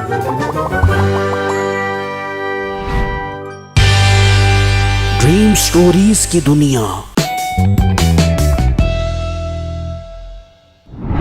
Dream stories की दुनिया।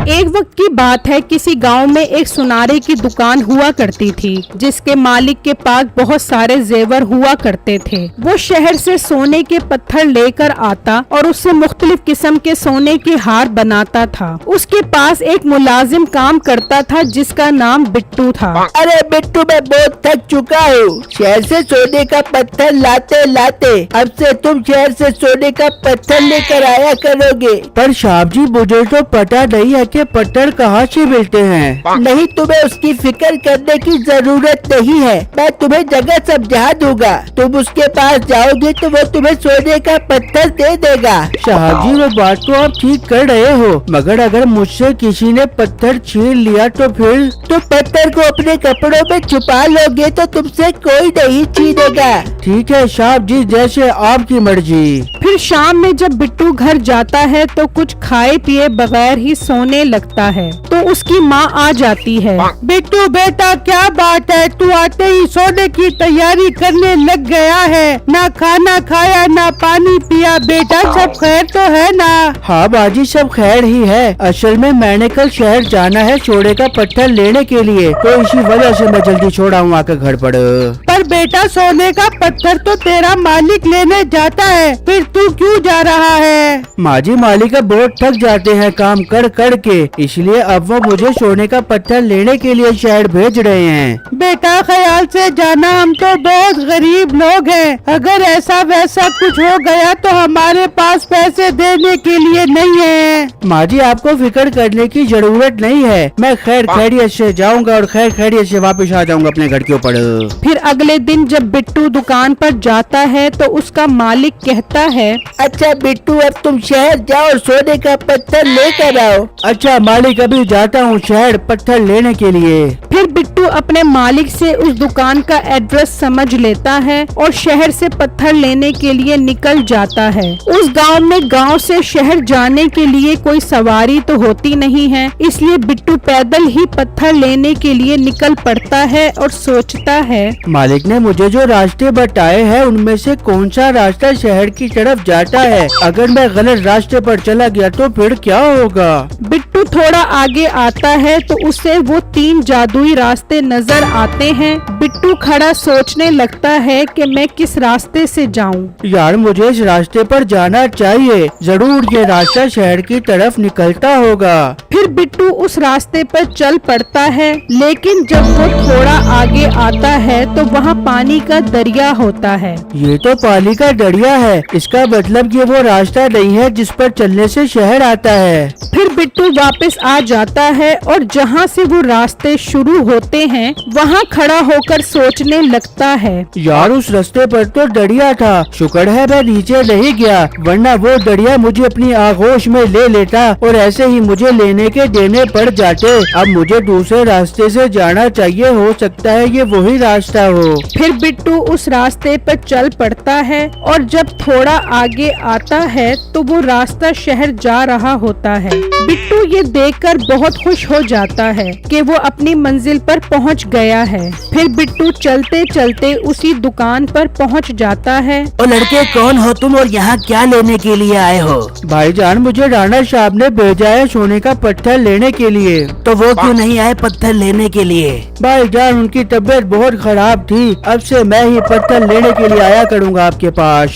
एक वक्त की बात है, किसी गांव में एक सुनारे की दुकान हुआ करती थी, जिसके मालिक के पास बहुत सारे जेवर हुआ करते थे। वो शहर से सोने के पत्थर लेकर आता और उससे मुख्तलिफ किस्म के सोने के हार बनाता था। उसके पास एक मुलाजिम काम करता था जिसका नाम बिट्टू था। अरे बिट्टू, मैं बहुत थक चुका हूँ शहर से सोने का पत्थर लाते लाते। अब से तुम शहर से सोने का पत्थर लेकर आया करोगे। पर साहब जी, मुझे तो पता नहीं है कि पत्थर कहाँ से मिलते हैं। नहीं, तुम्हें उसकी फिक्र करने की जरूरत नहीं है। मैं तुम्हें जगह समझा दूंगा। तुम उसके पास जाओगे तो वो तुम्हें सोने का पत्थर दे देगा। साहब जी, वो बात तो आप ठीक कर रहे हो, मगर अगर मुझसे किसी ने पत्थर छीन लिया तो फिर? तुम पत्थर को अपने कपड़ों में छुपा लोगे तो तुमसे कोई नहीं छीनेगा। ठीक है साहब जी, जैसे आपकी मर्जी। फिर शाम में जब बिट्टू घर जाता है तो कुछ खाए पिए बगैर ही सोने लगता है। तो उसकी माँ आ जाती है। बिट्टू बेटा, क्या बात है, तू आते ही सोने की तैयारी करने लग गया है। ना खाना खाया ना पानी पिया। बेटा, सब खैर तो है ना? हाँ बाजी, सब खैर ही है। असल में मैंने कल शहर जाना है सोने का पत्थर लेने के लिए, तो इसी वजह से मैं जल्दी छोड़ा हूँ आकर घर पर बेटा, सोने का पत्थर तो तेरा मालिक लेने जाता है, फिर तू क्यों जा रहा है? माँ जी, मालिक बहुत थक जाते हैं काम कर कर के, इसलिए अब वो मुझे सोने का पत्थर लेने के लिए शहर भेज रहे हैं। बेटा, ख्याल से जाना, हम तो बहुत गरीब लोग हैं। अगर ऐसा वैसा कुछ हो गया तो हमारे पास पैसे देने के लिए नहीं है। माँ जी, आपको फिक्र करने की जरूरत नहीं है। मैं खैर खैरियत से जाऊंगा और खैर खैरियत से वापस आ जाऊंगा अपने घर के ऊपर। फिर अगले दिन जब बिट्टू दुकान पर जाता है तो उसका मालिक कहता है, अच्छा बिट्टू, अब तुम शहर जाओ और सोने का पत्थर लेकर आओ। अच्छा मालिक, अभी जाता हूँ शहर पत्थर लेने के लिए। फिर बिट्टू अपने मालिक से उस दुकान का एड्रेस समझ लेता है और शहर से पत्थर लेने के लिए निकल जाता है। उस गांव में गांव से शहर जाने के लिए कोई सवारी तो होती नहीं है, इसलिए बिट्टू पैदल ही पत्थर लेने के लिए निकल पड़ता है और सोचता है, मालिक ने मुझे जो रास्ते बताए हैं उनमें से कौन सा रास्ता शहर की तरफ जाता है? अगर मैं गलत रास्ते पर चला गया तो फिर क्या होगा? बिट्टू थोड़ा आगे आता है तो उसे वो 3 जादुई रास्ते नजर आते हैं। बिट्टू खड़ा सोचने लगता है कि मैं किस रास्ते से जाऊं। यार, मुझे इस रास्ते पर जाना चाहिए, जरूर ये रास्ता शहर की तरफ निकलता होगा। फिर बिट्टू उस रास्ते पर चल पड़ता है, लेकिन जब वो थोड़ा आगे आता है तो वहाँ पानी का दरिया होता है। ये तो पानी का दरिया है, इसका मतलब ये वो रास्ता नहीं है जिस पर चलने से शहर आता है। फिर बिट्टू वापस आ जाता है और जहाँ से वो रास्ते शुरू होते हैं वहाँ खड़ा होकर सोचने लगता है, यार, उस रास्ते पर तो दरिया था, शुक्र है मैं नीचे नहीं गया, वरना वो दरिया मुझे अपनी आगोश में ले लेता और ऐसे ही मुझे लेने के देने पड़ जाते। अब मुझे दूसरे रास्ते से जाना चाहिए, हो सकता है ये वही रास्ता हो। फिर बिट्टू उस रास्ते पर चल पड़ता है और जब थोड़ा आगे आता है तो वो रास्ता शहर जा रहा होता है। बिट्टू ये देखकर बहुत खुश हो जाता है कि वो अपनी मंजिल पर पहुंच गया है। फिर बिट्टू चलते चलते उसी दुकान पर पहुंच जाता है। ओ लड़के, कौन हो तुम और यहाँ क्या लेने के लिए आए हो? भाईजान, मुझे राणा साहब ने भेजा है सोने का पत्थर लेने के लिए। तो वो क्यों नहीं आए पत्थर लेने के लिए? भाईजान, उनकी तबीयत बहुत खराब थी, अब से मैं ही पत्थर लेने के लिए आया करूँगा आपके पास।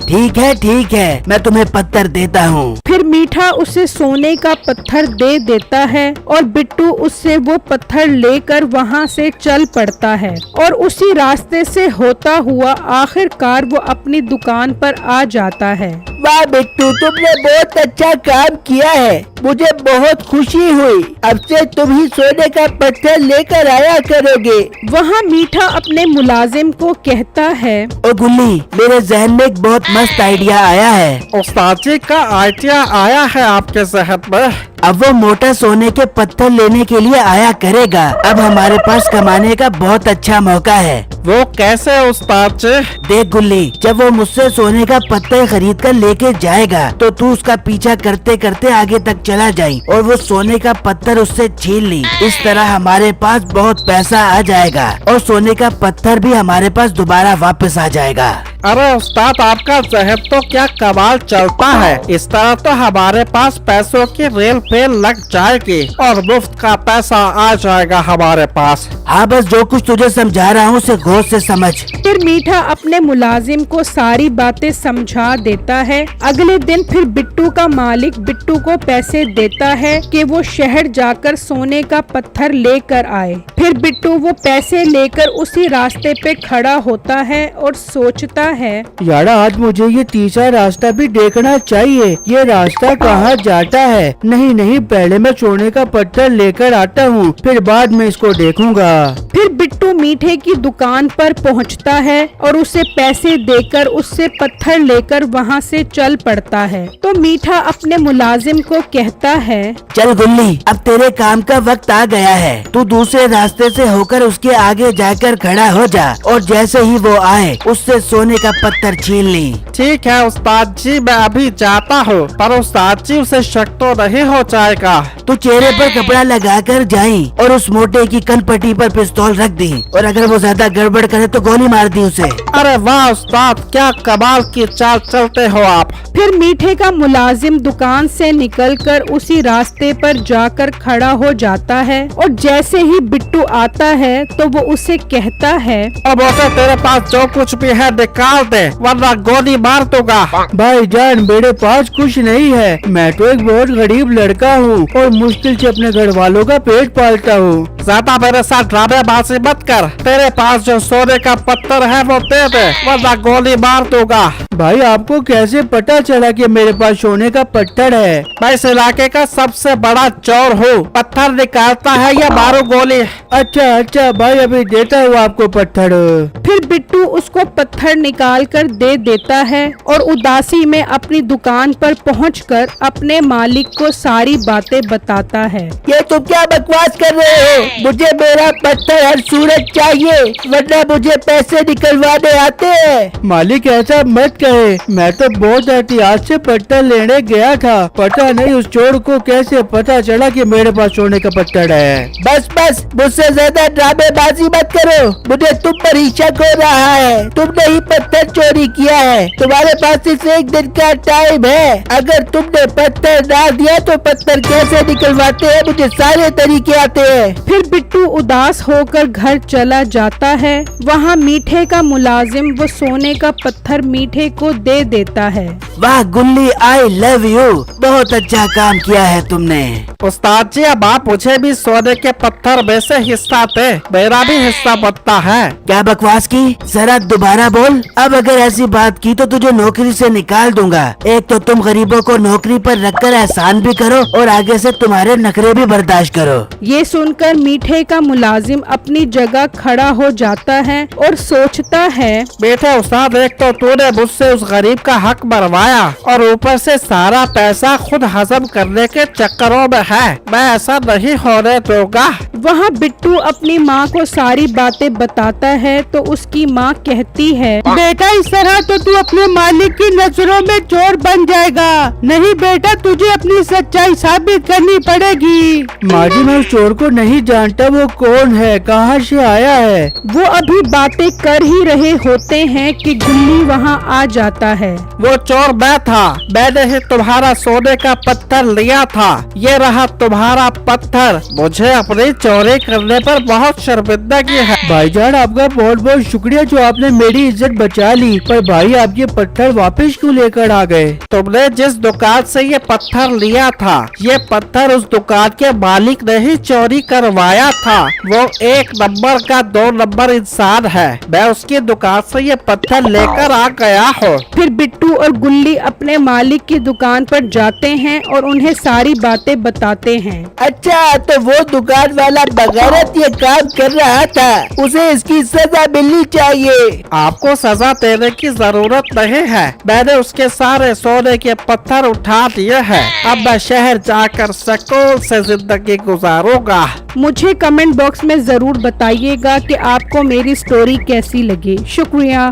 ठीक है, मैं तुम्हें पत्थर देता हूँ। फिर मीठा उसे सोने का पत्थर दे देता है और बिट्टू उससे वो पत्थर लेकर वहाँ से चल पड़ता है और उसी रास्ते से होता हुआ आखिरकार वो अपनी दुकान पर आ जाता है। वाह बिट्टू, तुमने बहुत अच्छा काम किया है, मुझे बहुत खुशी हुई। अब से तुम ही सोने का पत्थर लेकर आया करोगे। वहाँ मीठा अपने मुलाजिम को कहता है, ओ गुल्ली, मेरे जहन में एक बहुत मस्त आइडिया आया है। उस्ताद जी, का आइडिया आया है आपके जहन में? अब वो मोटा सोने के पत्थर लेने के लिए आया करेगा। अब हमारे पास कमाने का बहुत अच्छा मौका है। वो कैसे उस्ताद जी? देख गुल्ली, जब वो मुझसे सोने का पत्थर खरीद कर लेके जाएगा तो तू उसका पीछा करते करते आगे तक चला जाई और वो सोने का पत्थर उससे छीन ली। इस तरह हमारे पास बहुत पैसा आ जाएगा और सोने का पत्थर भी हमारे पास दोबारा वापस आ जाएगा। अरे उस्ताद, आपका जहन तो क्या कमाल चलता है। इस तरह तो हमारे पास पैसों की रेल फेल लग जाएगी और मुफ्त का पैसा आ जाएगा हमारे पास। हाँ, बस जो कुछ तुझे समझा रहा हूँ उसे गौर से समझ। फिर मीठा अपने मुलाजिम को सारी बातें समझा देता है। अगले दिन फिर बिट्टू का मालिक बिट्टू को पैसे देता है कि वो शहर जाकर सोने का पत्थर लेकर आए। फिर बिट्टू वो पैसे लेकर उसी रास्ते पे खड़ा होता है और सोचता है, यार आज मुझे ये तीसरा रास्ता भी देखना चाहिए। ये रास्ता कहाँ जाता है? नहीं नहीं, पहले मैं सोने का पत्थर लेकर आता हूँ, फिर बाद में इसको देखूंगा। फिर बिट्टू मीठे की दुकान पर पहुंचता है और उसे पैसे देकर उससे पत्थर लेकर वहां से चल पड़ता है। तो मीठा अपने मुलाजिम को कहता है, चल गुल्ली, अब तेरे काम का वक्त आ गया है। तू दूसरे रास्ते से होकर उसके आगे जाकर खड़ा हो जा और जैसे ही वो आए उससे सोने का पत्थर छीन ली। ठीक है उस्ताद जी, मैं अभी जाता हूँ, पर उस्ताद जी उसे शक तो नहीं हो जाएगा? तू चेहरे पर कपड़ा लगाकर जाई और उस मोटे की कनपट्टी पर पिस्तौल रख दी और अगर वो ज्यादा गड़बड़ करे तो गोली मार दी उसे। अरे वाह उस्ताद, क्या कमाल की चाल चलते हो आप। फिर मीठे का मुलाजिम दुकान से निकलकर उसी रास्ते पर जाकर खड़ा हो जाता है और जैसे ही बिट्टू आता है तो वो उसे कहता है, अब बेटा तेरे पास जो कुछ भी है निकाल दे वरना गोली मार दूंगा। भाईजान, मेरे पास कुछ नहीं है। मैं तो एक बहुत गरीब लड़का हूँ और मुश्किल से अपने घर वालों का पेट पालता हूँ। ज्यादा मेरे साथ ड्रामेबाजी मत कर। तेरे पास जो सोने का पत्थर है वो दे दे वरना गोली मार दूंगा। भाई, आपको कैसे पता चला कि मेरे पास सोने का पत्थर है? मैं इस इलाके का सबसे बड़ा चोर हूँ। पत्थर निकालता है या मारो गोली। अच्छा भाई, अभी देता हूँ आपको पत्थर। फिर बिट्टू उसको पत्थर निकाल कर दे देता है और उदासी में अपनी दुकान पर पहुंचकर अपने मालिक को सारी बातें बताता है। ये तुम क्या बकवास कर रहे हो? मुझे मेरा पत्थर हर सूरत चाहिए वरना मुझे पैसे निकलवाने आते हैं। मालिक, ऐसा मत कहे। मैं तो बहुत एहतियात से पत्थर लेने गया था। पता नहीं उस चोर को कैसे पता चला कि मेरे पास सोने का पत्थर है। बस मुझसे ज्यादा ड्रामेबाजी मत करो। मुझे तुम पर ही शक हो रहा है। तुमने ही पत्थर चोरी किया है। तुम्हारे पास सिर्फ एक दिन का टाइम है। अगर तुमने पत्थर ना दिया तो पत्थर कैसे निकलवाते हैं मुझे सारे तरीके आते हैं। फिर बिट्टू उदास होकर घर चला जाता है। वहाँ मीठे का मुलाजिम वो सोने का पत्थर मीठे को दे देता है। वाह गुल्ली, आई लव यू। बहुत अच्छा काम किया है तुमने। उस्ताद जी, अब आप मुझे भी सोने के पत्थर में से हिस्सा दे। मेरा भी हिस्सा बनता है। क्या बकवास की? जरा दोबारा बोल। अब अगर ऐसी बात की तो तुझे नौकरी से निकाल दूंगा। एक तो तुम गरीबों को नौकरी पर रखकर एहसान भी करो और आगे से तुम्हारे नखरे भी बर्दाश्त करो। ये सुनकर मीठे का मुलाजिम अपनी जगह खड़ा हो जाता है और सोचता है, बेटे उस्ताद, एक तो तूने मुझसे उस गरीब का हक मरवाया और ऊपर से सारा पैसा खुद हजम करने के चक्करों में है। मैं ऐसा नहीं होने दूंगा। वहाँ बिट्टू अपनी माँ को सारी बातें बताता है तो उसकी माँ कहती है, बेटा इस तरह तो तू अपने मालिक की नजरों में चोर बन जाएगा। नहीं बेटा, तुझे अपनी सच्चाई साबित करनी पड़ेगी। माँ जी, मैं उस चोर को नहीं जानता। वो कौन है, कहाँ से आया है? वो अभी बातें कर ही रहे होते हैं कि गुल्ली वहाँ आ जाता है। वो चोर मैं था। मैंने ही तुम्हारा सोने का पत्थर लिया था। ये रहा तुम्हारा पत्थर। मुझे अपनी चोरी करने पर बहुत शर्मिंदगी है। भाईजान, आपका बहुत बहुत शुक्रिया जो आपने मेरी इज्जत बचा ली। पर भाई, आप ये पत्थर वापस क्यों लेकर आ गए? तुमने जिस दुकान से ये पत्थर लिया था, ये पत्थर उस दुकान के मालिक ने ही चोरी करवाया था। वो 1 नंबर का 2 नंबर इंसान है। मैं उसकी दुकान से ये पत्थर लेकर आ गया हूँ। फिर बिट्टू और गुल्ली अपने मालिक की दुकान पर जाते हैं और उन्हें सारी बातें बताते हैं। अच्छा, तो वो दुकान वाला बगैरत ये काम कर रहा था, उसे इसकी सजा मिलनी चाहिए। आपको सजा देने की जरूरत नहीं है, मैंने उसके सारे सोने के पत्थर उठा दिए हैं। अब मैं शहर जाकर सुकून से जिंदगी गुजारूंगा। मुझे कमेंट बॉक्स में जरूर बताइएगा कि आपको मेरी स्टोरी कैसी लगी। शुक्रिया।